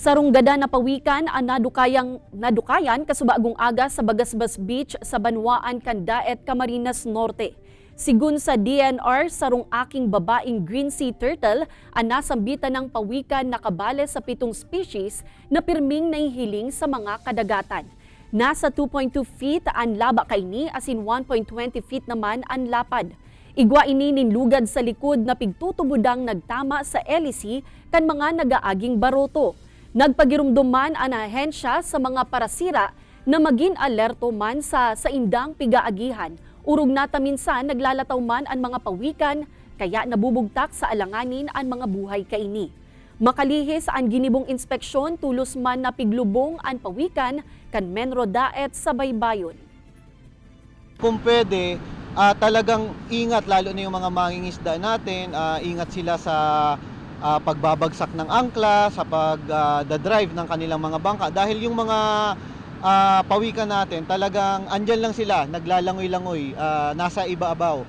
Sarong gada na pawikan ang nadukayan kasubagong aga sa Bagasbas Beach sa Banwaan, Candaet, Camarines Norte. Sigun sa DNR, sarong aking babaeng green sea turtle ang nasambitan ng pawikan nakabale sa 7 species na pirming naihiling sa mga kadagatan. Nasa 2.2 feet ang laba kaini asin 1.20 feet naman ang lapad. Igwa ini ninlugad sa likod na pigtutubudang nagtama sa LEC kan mga nagaaging baroto. Nagpagirumduman ang ahensya sa mga parasira na maging alerto man sa indang pigaagihan. Urog nata minsan naglalataw man ang mga pawikan kaya nabubugtak sa alanganin ang mga buhay kaini. Makalihis ang ginibong inspeksyon tulos man na piglubong ang pawikan kan Menro Daet sa Baybayon. Kung pwede, talagang ingat lalo na yung mga mangingisda natin, ingat sila sa pagbabagsak ng angkla, sa pag-drive ng kanilang mga bangka dahil yung mga pawikan natin talagang andyan lang sila, naglalangoy-langoy, nasa ibaabaw.